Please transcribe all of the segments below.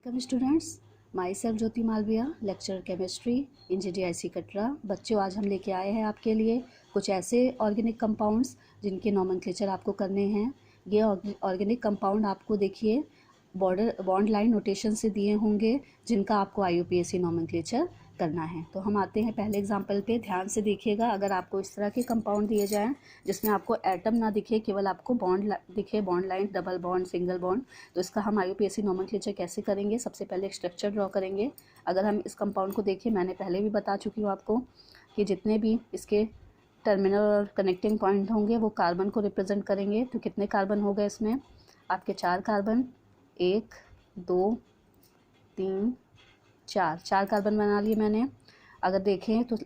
Welcome students, myself Jyoti Malviya, lecture chemistry, engineering Katra. बच्चों, आज हम लेके आए हैं आपके लिए कुछ ऐसे ऑर्गेनिक कंपाउंड्स जिनके नॉमेनक्लेचर आपको करने हैं। ये ऑर्गेनिक कंपाउंड आपको देखिए बॉन्ड लाइन नोटेशन से दिए होंगे, जिनका आपको IUPAC नॉमेनक्लेचर करना है। तो हम आते हैं पहले एग्जाम्पल पे। ध्यान से देखिएगा, अगर आपको इस तरह के कंपाउंड दिए जाएं जिसमें आपको एटम ना दिखे, केवल आपको बॉन्ड दिखे, bond line, double bond, single bond, तो इसका हम IUPAC नॉमेनक्लेचर कैसे करेंगे। सबसे पहले एक स्ट्रक्चर ड्रॉ करेंगे। अगर हम इस कंपाउंड को देखें, मैंने पहले भी बता चुकी हूँ आपको कि जितने भी इसके टर्मिनल और कनेक्टिंग पॉइंट होंगे वो कार्बन को रिप्रेजेंट करेंगे। तो कितने कार्बन हो गए इसमें आपके? 4 कार्बन, 1 2 3 4 कार्बन बना लिए मैंने। अगर देखें तो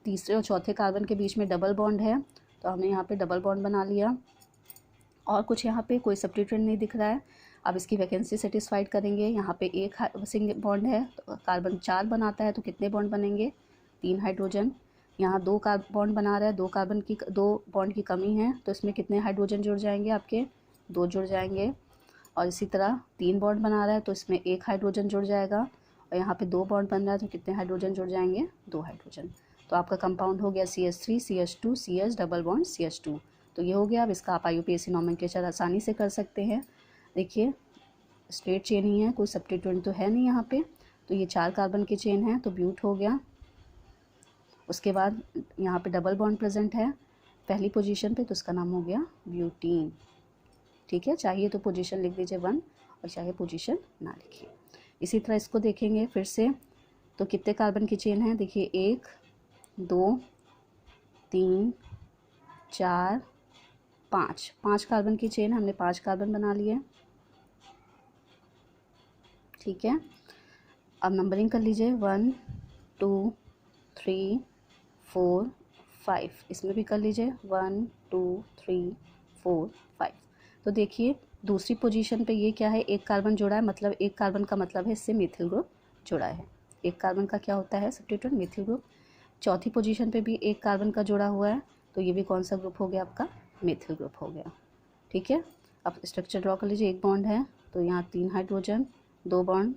तीसरे और चौथे कार्बन के बीच में डबल बॉन्ड है, तो हमने यहाँ पे डबल बॉन्ड बना लिया। और कुछ यहाँ पे कोई सब्स्टिट्यूएंट नहीं दिख रहा है। अब इसकी वैकेंसी सेटिस्फाइड करेंगे। यहाँ पे एक सिंगल बॉन्ड है, तो कार्बन 4 बनाता है, तो कितने बॉन्ड बनेंगे? 3 हाइड्रोजन। यहाँ 2 बॉन्ड बना रहा है, 2 बॉन्ड की कमी है, तो इसमें कितने हाइड्रोजन जुड़ जाएंगे आपके? 2 जुड़ जाएंगे। और इसी तरह 3 बॉन्ड बना रहा है, तो इसमें 1 हाइड्रोजन जुड़ जाएगा। और यहाँ पे 2 बॉन्ड बन रहा है, तो कितने हाइड्रोजन जुड़ जाएंगे? 2 हाइड्रोजन। तो आपका कंपाउंड हो गया CH3 CH2 CH double bond CH2। तो ये हो गया। अब इसका आप IUPAC नॉमेनक्लेचर आसानी से कर सकते हैं। देखिए स्ट्रेट चेन ही है, कोई सब्स्टिट्यूएंट तो है नहीं यहाँ पे। तो ये 4 कार्बन की चेन है, तो ब्यूट हो गया। उसके बाद यहाँ पे डबल बॉन्ड प्रेजेंट है पहली पोजीशन पे, तो इसका नाम हो गया ब्यूटीन। ठीक है, चाहिए तो पोजीशन लिख दीजिए 1 और चाहे पोजीशन ना लिखिए। इसी तरह इसको देखेंगे फिर से, तो कितने कार्बन की चेन है? देखिए 1 2 3 4 5 कार्बन की चेन, हमने 5 कार्बन बना लिए। ठीक है, अब नंबरिंग कर लीजिए 1 2 3 4 5। इसमें भी कर लीजिए 1 2 3 4 5। तो देखिए दूसरी पोजीशन पे ये क्या है? 1 कार्बन जोड़ा है, मतलब 1 कार्बन का मतलब है इससे मिथिल ग्रुप जुड़ा है। 1 कार्बन का क्या होता है सब्स्टिट्यूएंट? Methyl group. चौथी पोजीशन पे भी 1 कार्बन का जोड़ा हुआ है, तो ये भी कौन सा ग्रुप हो गया आपका? मिथिल ग्रुप हो गया। ठीक है, अब स्ट्रक्चर ड्रॉ कर लीजिए। 1 बॉन्ड है, तो यहाँ 3 hydrogen, 2 bond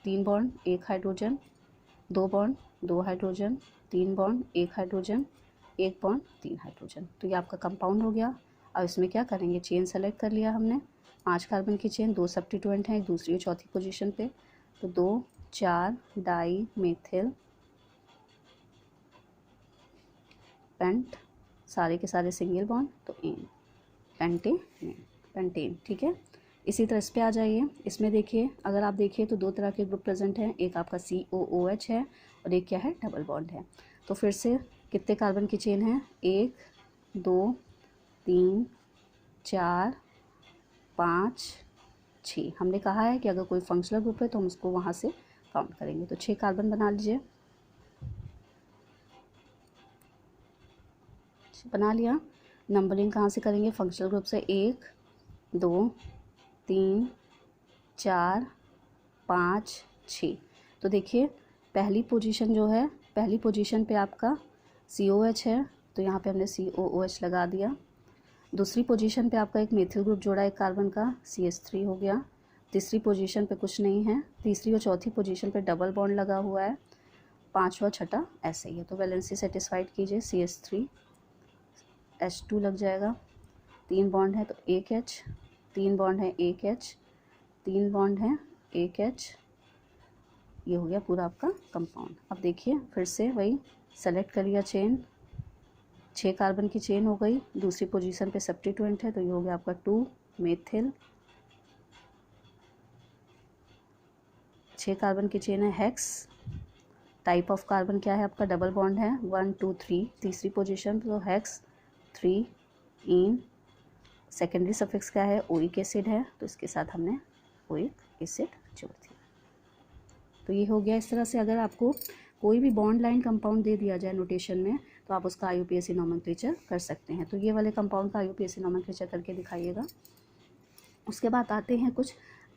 3 bond 1 hydrogen, 2 bond 2 hydrogen, 3 bond 1 hydrogen, 1 bond 3 hydrogen. तो ये आपका कंपाउंड हो गया। अब इसमें क्या करेंगे? चेन सेलेक्ट कर लिया हमने, 5 कार्बन की चेन, 2 सब्स्टिट्यूएंट हैं, एक दूसरी और चौथी पोजीशन पे, तो 2 4 डाई मेथिल पेंट, सारे के सारे सिंगल बॉन्ड, तो एन पेंटेन। ठीक है, इसी तरह इस पे आ जाइए। इसमें देखिए, अगर आप देखिए तो 2 तरह के ग्रुप प्रेजेंट हैं, एक आपका COOH है और एक क्या है? डबल बॉन्ड है। तो फिर से कितने कार्बन की चेन है? 1 2 3 4 5 6। हमने कहा है कि अगर कोई फंक्शनल ग्रुप है तो हम उसको वहाँ से काउंट करेंगे। तो 6 कार्बन बना लीजिए। बना लिया। नंबरिंग कहाँ से करेंगे? फंक्शनल ग्रुप से। 1 2 3 4 5 6। तो देखिए पहली पोजीशन जो है, पहली पोजीशन पे आपका COH है, तो यहाँ पे हमने COOH लगा दिया। दूसरी पोजीशन पे आपका एक मेथिल ग्रुप जोड़ा एक कार्बन का, CH3 हो गया। तीसरी पोजीशन पे कुछ नहीं है। तीसरी और चौथी पोजीशन पे डबल बॉन्ड लगा हुआ है। पांचवा छठा ऐसे ही है। तो वैलेंसी सेटिस्फाइड कीजिए, CH3 H2 लग जाएगा। 3 बॉन्ड है तो 1 H, 3 बॉन्ड है 1 H, 3 बॉन्ड है 1 H। ये हो गया पूरा आपका कंपाउंड। अब देखिए फिर से वही सेलेक्ट कर लिया चेन, 6 कार्बन की चेन हो गई। दूसरी पोजीशन पे सब्स्टिट्यूएंट है, तो ये हो गया आपका 2 मेथिल। 6 कार्बन की चेन है, हेक्स। टाइप ऑफ कार्बन क्या है आपका? डबल बॉन्ड है, 1 2 3। तीसरी पोजीशन तो हेक्स 3 इन। सेकेंडरी सफिक्स क्या है? ओइक एसिड है, तो इसके साथ हमने ओइक एसिड जोड़ दिया। तो ये हो गया। इस तरह से अगर आपको कोई भी बॉन्ड लाइन कंपाउंड दे दिया जाए नोटेशन में, तो आप उसका IUPAC नॉमेनक्लेचर कर सकते हैं। तो ये वाले कंपाउंड का IUPAC नॉमेनक्लेचर करके दिखाइएगा। उसके बाद आते हैं कुछ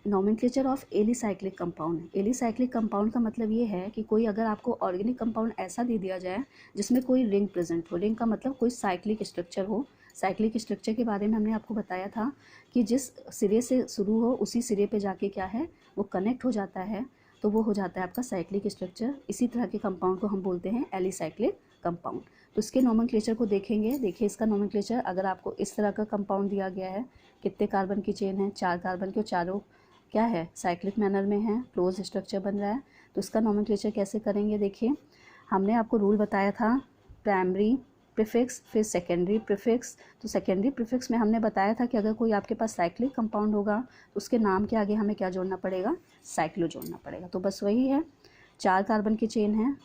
nomenclature of alicyclic compound. Alicyclic compound का मतलब ये है कि कोई अगर आपको ऑर्गेनिक कंपाउंड ऐसा दे दिया जाए जिसमें कोई रिंग प्रेजेंट हो, रिंग का मतलब कोई साइक्लिक स्ट्रक्चर हो, साइक्लिक स्ट्रक्चर के बारे में हमने आपको बताया था कि जिस सिरे से शुरू हो उसी सिरे पे जाके क्या है वो कनेक्ट हो जाता है, तो वो हो जाता है आपका साइक्लिक स्ट्रक्चर। इसी तरह के कंपाउंड को हम बोलते हैं एलिसाइक्लिक कंपाउंड। तो इसके नोमेनक्लेचर को देखेंगे। देखिए इसका नोमेनक्लेचर, अगर आपको इस तरह का कंपाउंड दिया गया है, कितने कार्बन की चेन है, 4 कार्बन के, चारों क्या है साइक्लिक मैनर में है, क्लोज स्ट्रक्चर बन रहा है, तो इसका नोमेनक्लेचर कैसे करेंगे। देखिए हमने आपको रूल बताया था प्राइमरी प्रीफिक्स फिर सेकेंडरी प्रीफिक्स। तो सेकेंडरी प्रीफिक्स में हमने बताया था कि अगर कोई आपके पास साइक्लिक कंपाउंड होगा तो उसके नाम के आगे हमें क्या जोड़ना पड़ेगा, साइक्लो जोड़ना पड़ेगा। तो बस वही है, 4 कार्बन की चेन है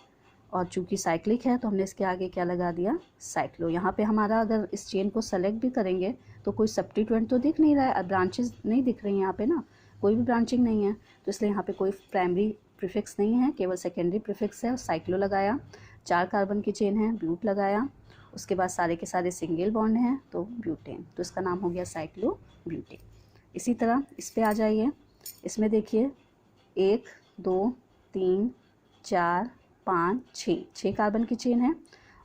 और चूंकि साइक्लिक है तो हमने इसके आगे क्या लगा दिया, साइक्लो। यहाँ पे हमारा अगर इस चेन को सेलेक्ट भी करेंगे तो कोई सब्स्टिट्यूएंट तो दिख नहीं रहा है, ब्रांचेस नहीं दिख रही हैं यहाँ पे ना, कोई भी ब्रांचिंग नहीं है, तो इसलिए यहाँ पे कोई प्राइमरी प्रीफिक्स नहीं है, केवल सेकेंडरी प्रीफिक्स है और साइक्लो लगाया। 4 कार्बन की चेन है, ब्यूट लगाया, उसके बाद सारे के सारे सिंगल बॉन्ड हैं तो ब्यूटेन, तो इसका नाम हो गया साइक्लो ब्यूटेन। इसी तरह इस पे आ जाइए, इसमें देखिए 1 2 3 4 5 6 कार्बन की चेन है,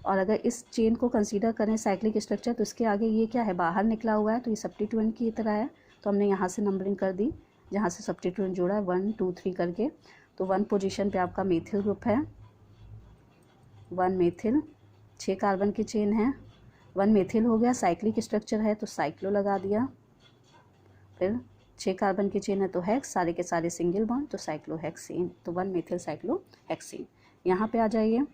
और अगर इस चेन को कंसीडर करें साइक्लिक स्ट्रक्चर तो इसके आगे ये क्या है, बाहर निकला हुआ है, तो ये सब्स्टिट्यूएंट की तरह है, तो हमने यहाँ से नंबरिंग कर दी जहाँ से सब्स्टिट्यूएंट जोड़ा है 1 2 3 करके। तो 1 पोजीशन पे आपका मेथिल ग्रुप है, 1 मेथिल, 6 कार्बन की चेन है, 1 मेथिल हो गया, साइक्लिक स्ट्रक्चर है तो साइक्लो लगा दिया, फिर 6 कार्बन की चेन है तो हेक्स, सारे के सारे सिंगल बॉन्ड तो साइक्लोहेक्सेन, तो 1 मेथिल साइक्लोहेक्सेन। यहाँ पे आ जाइए,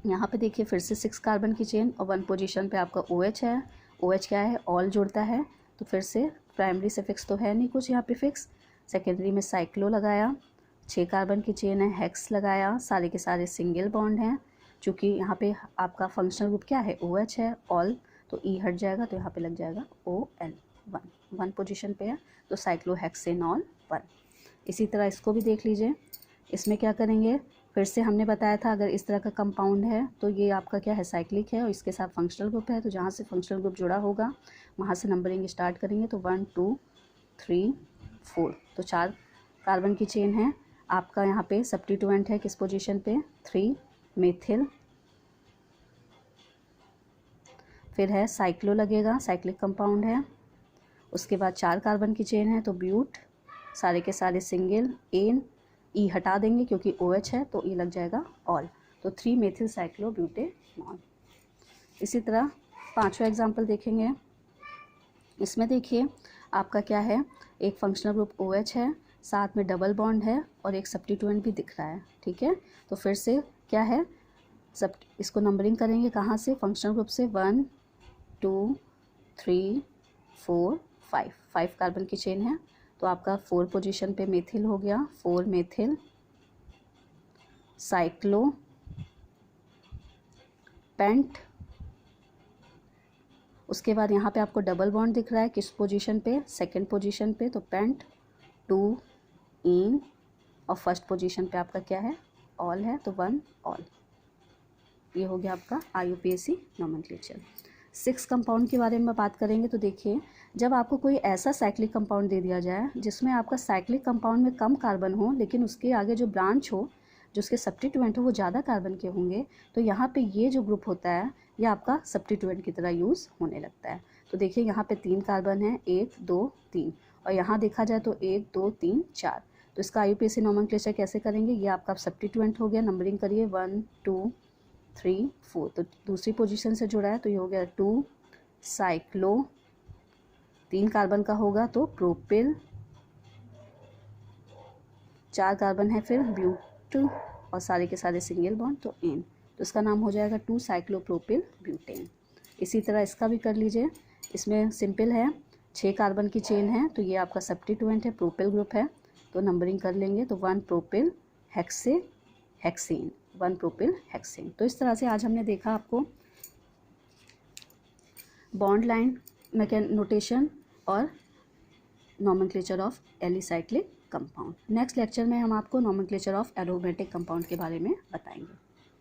यहाँ पे देखिए फिर से 6 कार्बन की चेन और 1 पोजीशन पे आपका OH है, OH क्या है, ऑल जुड़ता है, तो फिर से प्राइमरी सफिक्स तो है नहीं कुछ यहाँ पे फिक्स, सेकेंडरी में साइक्लो लगाया, 6 कार्बन की चेन है, हेक्स लगाया, सारे के सारे सिंगल बॉन्ड हैं, चूँकि यहाँ पे आपका फंक्शनल ग्रुप क्या है, OH है, ऑल, तो E हट जाएगा तो यहाँ पे लग जाएगा OL, 1 पोजीशन पे है तो साइक्लोहेक्सेनॉल 1। इसी तरह इसको भी देख लीजिए, इसमें क्या करेंगे, फिर से हमने बताया था अगर इस तरह का कंपाउंड है तो ये आपका क्या है, साइक्लिक है और इसके साथ फंक्शनल ग्रुप है, तो जहाँ से फंक्शनल ग्रुप जुड़ा होगा वहाँ से नंबरिंग स्टार्ट करेंगे, तो 1 2 3 4, तो 4 कार्बन की चेन है, आपका यहाँ पे सब्स्टिट्यूएंट है किस पोजीशन पे, 3 मेथिल, फिर है साइक्लो लगेगा, साइक्लिक कंपाउंड है, उसके बाद 4 कार्बन की चेन है तो ब्यूट, सारे के सारे सिंगल, एन, ई हटा देंगे क्योंकि OH है तो ई लग जाएगा ऑल, तो 3 मेथिल साइक्लो ब्यूटेनॉल। इसी तरह 5वां एग्जाम्पल देखेंगे, इसमें देखिए आपका क्या है, एक फंक्शनल ग्रुप OH है, साथ में डबल बॉन्ड है और एक सब्स्टिट्यूएंट भी दिख रहा है, ठीक है, तो फिर से क्या है, सब इसको नंबरिंग करेंगे कहाँ से, फंक्शनल ग्रुप से, 1 2 3 4 5 कार्बन की चेन है, तो आपका 4 पोजीशन पे मेथिल हो गया, 4 मेथिल, साइक्लो, पेंट, उसके बाद यहाँ पे आपको डबल बॉन्ड दिख रहा है किस पोजीशन पे, सेकंड पोजीशन पे, तो पेंट, 2 इन, और फर्स्ट पोजीशन पे आपका क्या है, ऑल है, तो 1 ऑल। ये हो गया आपका IUPAC नोमेनक्लेचर। 6 कंपाउंड के बारे में बात करेंगे, तो देखिए जब आपको कोई ऐसा साइक्लिक कंपाउंड दे दिया जाए जिसमें आपका साइक्लिक कंपाउंड में कम कार्बन हो लेकिन उसके आगे जो ब्रांच हो, जो उसके सब्स्टिट्यूएंट हो वो ज़्यादा कार्बन के होंगे, तो यहाँ पे ये जो ग्रुप होता है ये आपका सब्स्टिट्यूएंट की तरह यूज़ होने लगता है। तो देखिए यहाँ पे 3 कार्बन है, 1 2 3, और यहाँ देखा जाए तो 1 2 3 4, तो इसका IUPAC नोमेनक्लेचर कैसे करेंगे, ये आपका सब्स्टिट्यूएंट हो गया, नंबरिंग करिए 1 2 3 4, तो दूसरी पोजीशन से जुड़ा है तो ये हो गया 2 साइक्लो, 3 कार्बन का होगा तो प्रोपिल, 4 कार्बन है फिर ब्यूट और सारे के सारे सिंगल बॉन्ड तो एन, तो इसका नाम हो जाएगा 2 साइक्लोप्रोपिल ब्यूटेन। इसी तरह इसका भी कर लीजिए, इसमें सिंपल है, 6 कार्बन की चेन है तो ये आपका सब्स्टिट्यूएंट है, प्रोपिल ग्रुप है, तो नंबरिंग कर लेंगे तो 1 प्रोपिल हेक्सेन, 1 प्रोपिल हेक्सेन। तो इस तरह से आज हमने देखा आपको बॉन्ड लाइन नोटेशन और nomenclature of alicyclic compound. Next lecture में हम आपको नोमेनक्लेचर ऑफ एरोमेटिक कंपाउंड के बारे में बताएंगे।